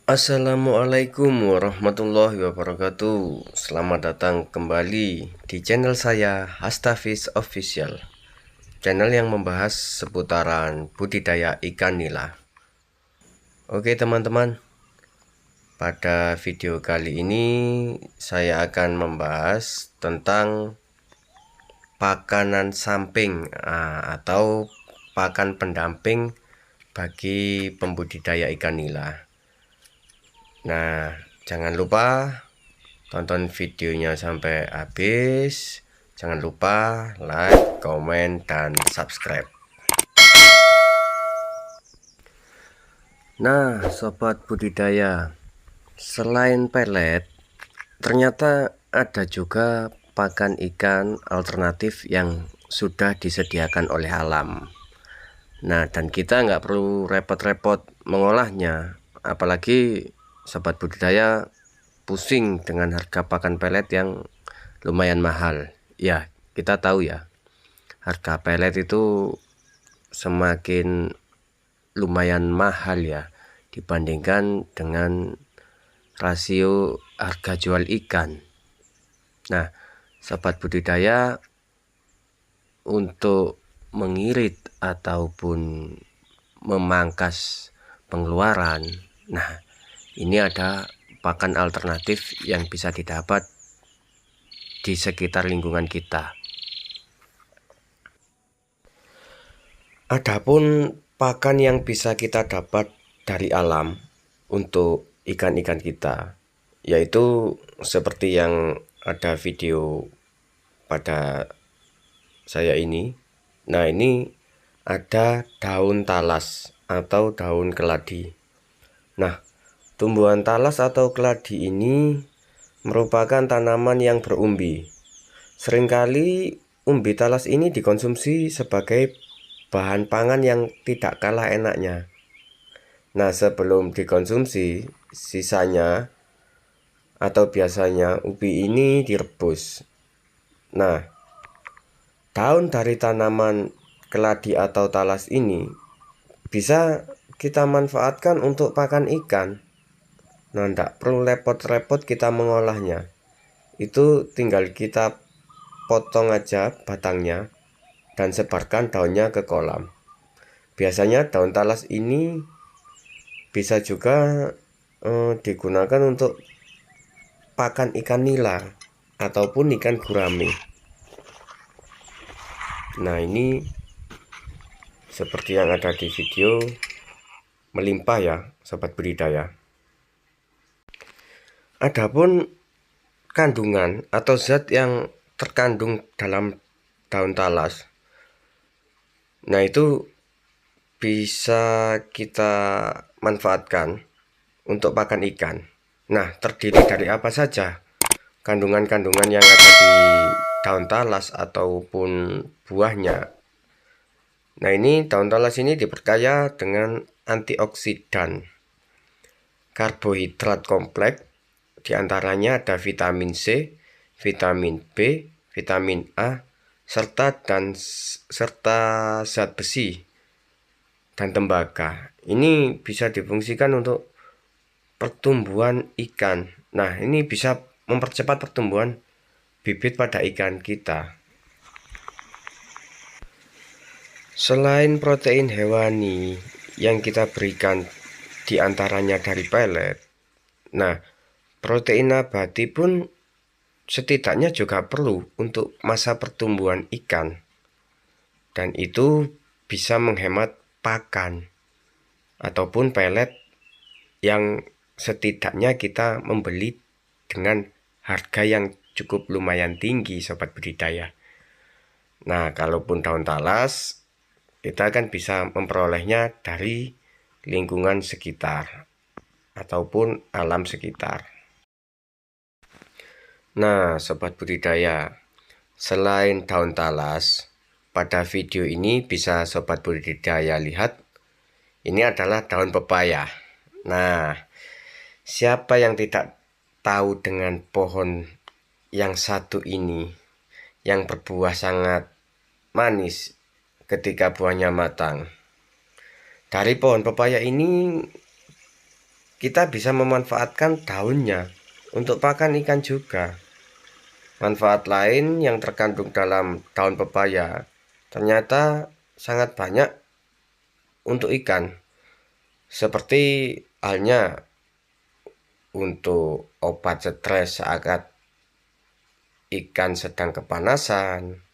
Assalamualaikum warahmatullahi wabarakatuh. Selamat datang kembali di channel saya, Hastafiz Official. Channel yang membahas seputaran budidaya ikan nila. Oke teman-teman, pada video kali ini saya akan membahas tentang pakanan samping atau pakan pendamping bagi pembudidaya ikan nila. Nah, jangan lupa tonton videonya sampai habis. Jangan lupa like, komen, dan subscribe. Nah, sobat budidaya, selain pelet, ternyata ada juga pakan ikan alternatif yang sudah disediakan oleh alam. Nah, dan kita nggak perlu repot-repot mengolahnya, apalagi sobat budidaya pusing dengan harga pakan pelet yang lumayan mahal. Ya, kita tahu ya, harga pelet itu semakin lumayan mahal ya dibandingkan dengan rasio harga jual ikan. Nah, sobat budidaya, untuk mengirit ataupun memangkas pengeluaran, nah ini ada pakan alternatif yang bisa didapat di sekitar lingkungan kita. Adapun pakan yang bisa kita dapat dari alam untuk ikan-ikan kita, yaitu seperti yang ada video pada saya ini. Nah, ini ada daun talas atau daun keladi. Nah, tumbuhan talas atau keladi ini merupakan tanaman yang berumbi. Seringkali umbi talas ini dikonsumsi sebagai bahan pangan yang tidak kalah enaknya. Nah, sebelum dikonsumsi, sisanya atau biasanya umbi ini direbus. Nah, daun dari tanaman keladi atau talas ini bisa kita manfaatkan untuk pakan ikan. Nah, tidak perlu repot-repot kita mengolahnya. Itu tinggal kita potong aja batangnya dan sebarkan daunnya ke kolam. Biasanya daun talas ini bisa juga digunakan untuk pakan ikan nila ataupun ikan gurame. Nah, ini seperti yang ada di video, melimpah ya sobat budidaya. Adapun kandungan atau zat yang terkandung dalam daun talas, nah itu bisa kita manfaatkan untuk pakan ikan. Nah, terdiri dari apa saja kandungan-kandungan yang ada di daun talas ataupun buahnya. Nah, ini daun talas ini diperkaya dengan antioksidan, karbohidrat kompleks, diantaranya ada vitamin C, vitamin B, vitamin A, serta zat besi dan tembaga. Ini bisa difungsikan untuk pertumbuhan ikan. Nah, ini bisa mempercepat pertumbuhan bibit pada ikan kita. Selain protein hewani yang kita berikan diantaranya dari pelet, nah protein nabati pun setidaknya juga perlu untuk masa pertumbuhan ikan, dan itu bisa menghemat pakan ataupun pelet yang setidaknya kita membeli dengan harga yang cukup lumayan tinggi sobat budidaya. Nah, kalaupun daun talas, kita kan bisa memperolehnya dari lingkungan sekitar ataupun alam sekitar. Nah, sobat budidaya, selain daun talas, pada video ini bisa sobat budidaya lihat, ini adalah daun pepaya. Nah, siapa yang tidak tahu dengan pohon yang satu ini, yang berbuah sangat manis ketika buahnya matang. Dari pohon pepaya ini kita bisa memanfaatkan daunnya untuk pakan ikan juga. Manfaat lain yang terkandung dalam daun pepaya ternyata sangat banyak untuk ikan, seperti halnya untuk obat stres saat ikan sedang kepanasan,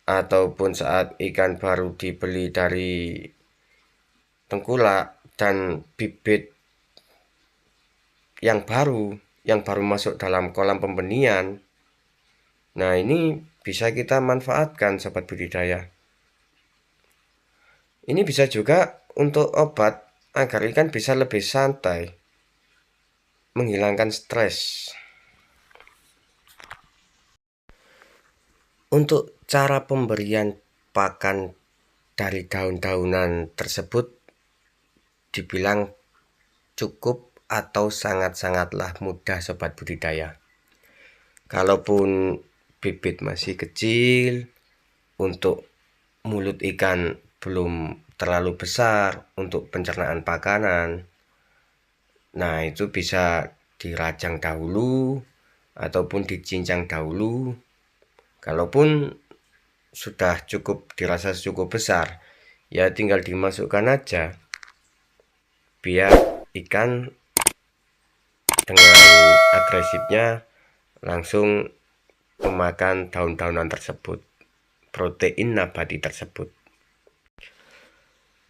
ataupun saat ikan baru dibeli dari tengkulak dan bibit yang baru masuk dalam kolam pembenihan. Nah, ini bisa kita manfaatkan sobat budidaya. Ini bisa juga untuk obat agar ikan bisa lebih santai, menghilangkan stres. Untuk cara pemberian pakan dari daun-daunan tersebut dibilang cukup atau sangat-sangatlah mudah sobat budidaya. Kalaupun bibit masih kecil, untuk mulut ikan belum terlalu besar untuk pencernaan makanan, nah itu bisa dirajang dahulu ataupun dicincang dahulu. Kalaupun sudah dirasa cukup besar, ya tinggal dimasukkan aja biar ikan dengan agresifnya langsung memakan daun-daunan tersebut, protein nabati tersebut.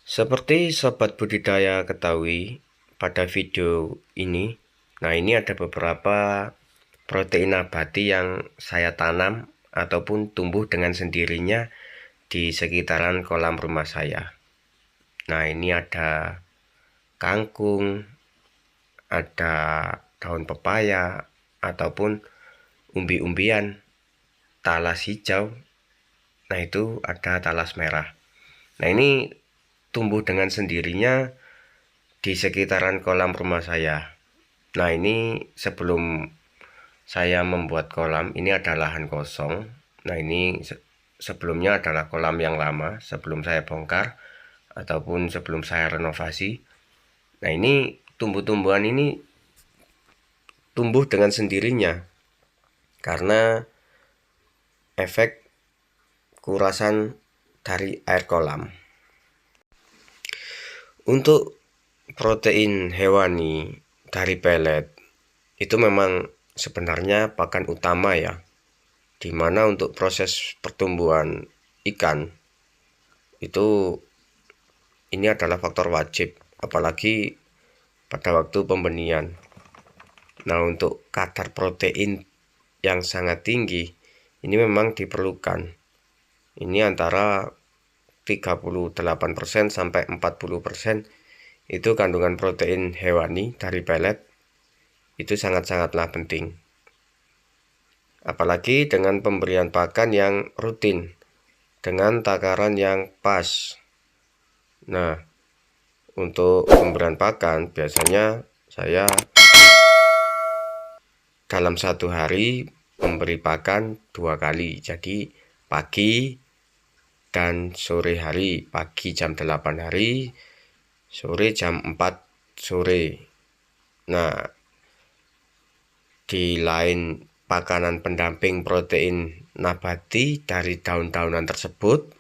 Seperti sobat budidaya ketahui pada video ini, nah ini ada beberapa protein nabati yang saya tanam ataupun tumbuh dengan sendirinya di sekitaran kolam rumah saya. Nah, ini ada kangkung, ada daun pepaya, ataupun umbi-umbian, talas hijau. Nah, itu ada talas merah. Nah, ini tumbuh dengan sendirinya di sekitaran kolam rumah saya. Nah, ini sebelum saya membuat kolam, ini ada lahan kosong. Nah, ini sebelumnya adalah kolam yang lama sebelum saya bongkar ataupun sebelum saya renovasi. Nah, ini tumbuh-tumbuhan ini tumbuh dengan sendirinya karena efek kurasan dari air kolam. Untuk protein hewani dari pelet itu memang sebenarnya pakan utama ya, dimana untuk proses pertumbuhan ikan itu ini adalah faktor wajib, apalagi pada waktu pembenihan. Nah, untuk kadar protein yang sangat tinggi ini memang diperlukan. Ini antara 38% sampai 40% itu kandungan protein hewani dari pelet itu sangat-sangatlah penting. Apalagi dengan pemberian pakan yang rutin dengan takaran yang pas. Nah, untuk pemberian pakan biasanya saya dalam satu hari memberi pakan 2 kali, jadi pagi dan sore hari. Pagi jam 8 hari, sore jam 4 sore. Nah, di lain pakanan pendamping protein nabati dari daun-daunan tersebut,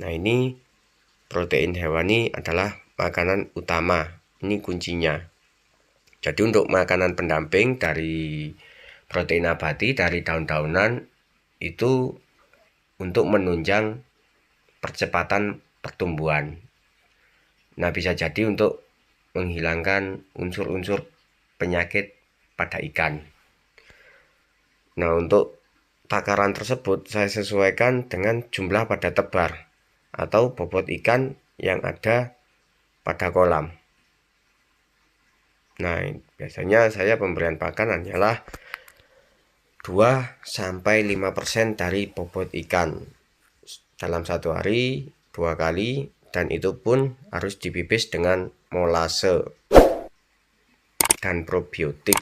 nah ini protein hewani adalah makanan utama, ini kuncinya. Jadi untuk makanan pendamping dari protein nabati dari daun-daunan itu untuk menunjang percepatan pertumbuhan. Nah, bisa jadi untuk menghilangkan unsur-unsur penyakit pada ikan. Nah, untuk takaran tersebut saya sesuaikan dengan jumlah pada tebar atau bobot ikan yang ada pada kolam. Nah, biasanya saya pemberian pakan hanyalah 2-5% dari bobot ikan dalam satu hari 2 kali, dan itu pun harus dibibis dengan molase dan probiotik.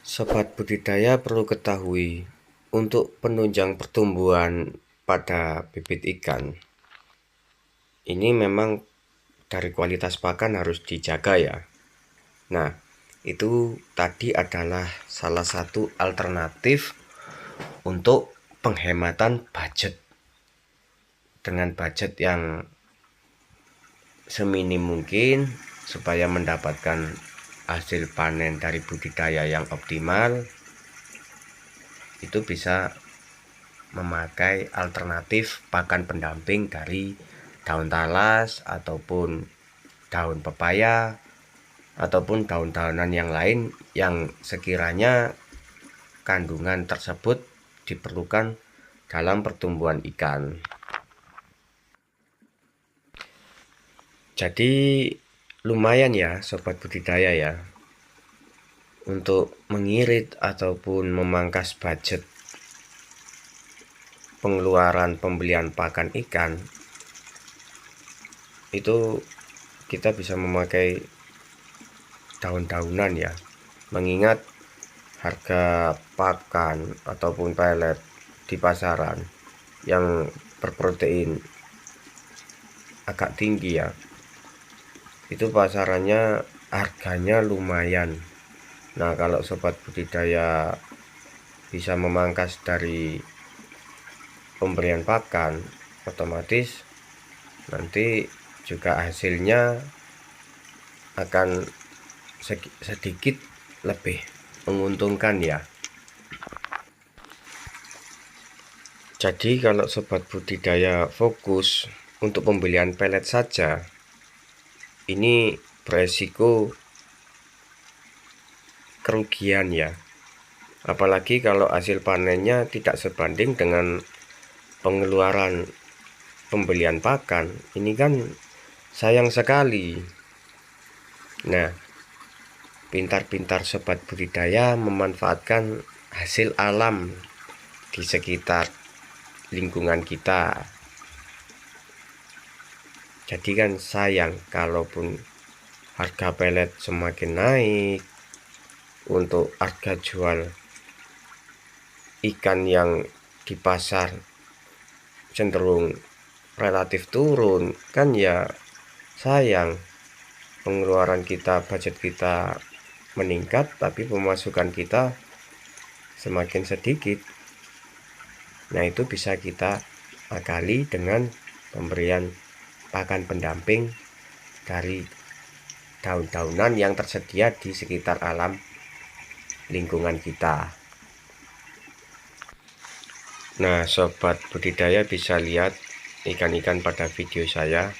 Sobat budidaya perlu ketahui, untuk penunjang pertumbuhan pada bibit ikan ini memang dari kualitas pakan harus dijaga ya. Nah, itu tadi adalah salah satu alternatif untuk penghematan budget. Dengan budget yang seminim mungkin supaya mendapatkan hasil panen dari budidaya yang optimal, itu bisa memakai alternatif pakan pendamping dari daun talas ataupun daun pepaya ataupun daun-daunan yang lain yang sekiranya kandungan tersebut diperlukan dalam pertumbuhan ikan. Jadi lumayan ya sobat budidaya ya, untuk mengirit ataupun memangkas budget pengeluaran pembelian pakan ikan, itu kita bisa memakai daun-daunan ya, mengingat harga pakan ataupun pelet di pasaran yang berprotein agak tinggi ya, itu pasarannya harganya lumayan. Nah, kalau sobat budidaya bisa memangkas dari pemberian pakan, otomatis nanti juga hasilnya akan sedikit lebih menguntungkan ya. Jadi kalau sobat budidaya fokus untuk pembelian pelet saja, ini beresiko kerugian ya. Apalagi kalau hasil panennya tidak sebanding dengan pengeluaran pembelian pakan, ini kan sayang sekali. Nah, pintar-pintar sobat budidaya memanfaatkan hasil alam di sekitar lingkungan kita. Jadi kan sayang kalaupun harga pelet semakin naik, untuk harga jual ikan yang di pasar cenderung relatif turun, kan ya sayang. Pengeluaran kita, budget kita meningkat, tapi pemasukan kita semakin sedikit. Nah, itu bisa kita akali dengan pemberian pakan pendamping dari daun-daunan yang tersedia di sekitar alam lingkungan kita. Nah, sobat budidaya bisa lihat ikan-ikan pada video saya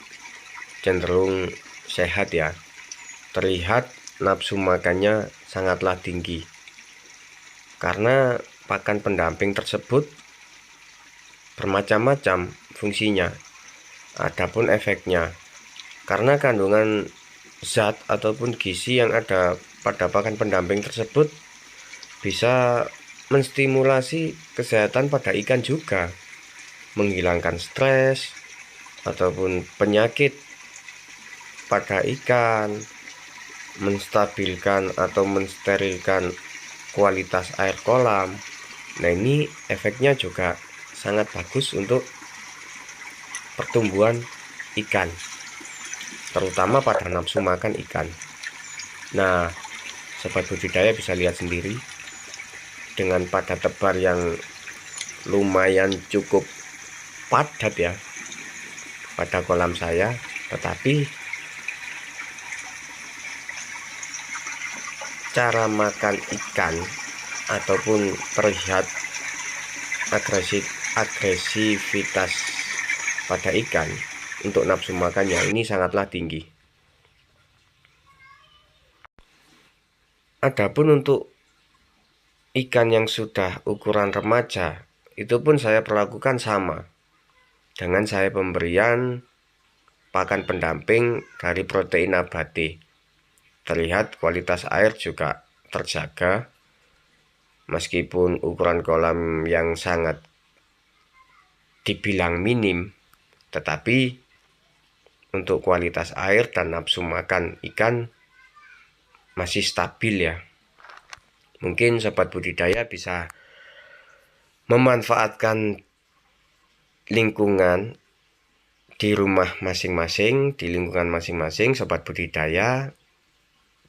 cenderung sehat ya. Terlihat nafsu makannya sangatlah tinggi, karena pakan pendamping tersebut bermacam-macam fungsinya, adapun efeknya. Karena kandungan zat ataupun gizi yang ada pada pakan pendamping tersebut bisa menstimulasi kesehatan pada ikan juga, menghilangkan stres ataupun penyakit pada ikan, menstabilkan atau mensterilkan kualitas air kolam. Nah, ini efeknya juga sangat bagus untuk pertumbuhan ikan, terutama pada nafsu makan ikan. Nah, sobat budidaya bisa lihat sendiri dengan pada tebar yang lumayan cukup padat ya pada kolam saya, tetapi cara makan ikan ataupun terlihat agresivitas pada ikan untuk nafsu makannya ini sangatlah tinggi. Adapun untuk ikan yang sudah ukuran remaja, itu pun saya perlakukan sama dengan saya pemberian pakan pendamping dari protein nabati. Terlihat kualitas air juga terjaga, meskipun ukuran kolam yang sangat dibilang minim, tetapi untuk kualitas air dan nafsu makan ikan masih stabil ya. Mungkin sobat budidaya bisa memanfaatkan lingkungan di rumah masing-masing, di lingkungan masing-masing, sobat budidaya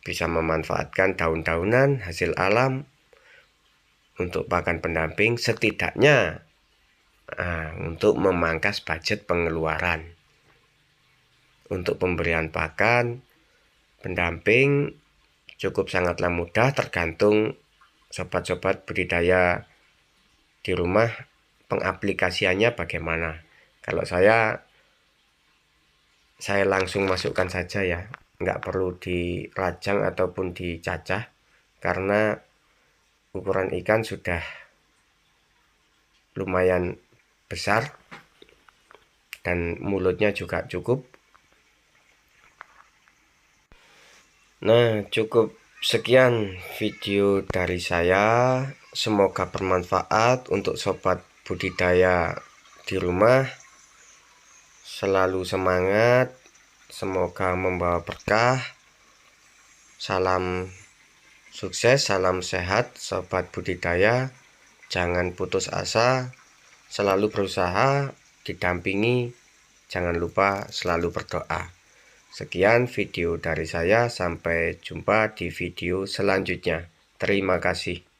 bisa memanfaatkan daun-daunan hasil alam untuk pakan pendamping, setidaknya untuk memangkas budget pengeluaran. Untuk pemberian pakan pendamping cukup sangatlah mudah, tergantung sobat-sobat budidaya di rumah pengaplikasiannya bagaimana. Kalau saya langsung masukkan saja ya, nggak perlu dirajang ataupun dicacah, karena ukuran ikan sudah lumayan besar dan mulutnya juga cukup. Nah, cukup sekian video dari saya, semoga bermanfaat untuk sobat budidaya di rumah. Selalu semangat, semoga membawa berkah. Salam sukses, salam sehat sobat budidaya. Jangan putus asa, selalu berusaha, didampingi, jangan lupa selalu berdoa. Sekian video dari saya, sampai jumpa di video selanjutnya. Terima kasih.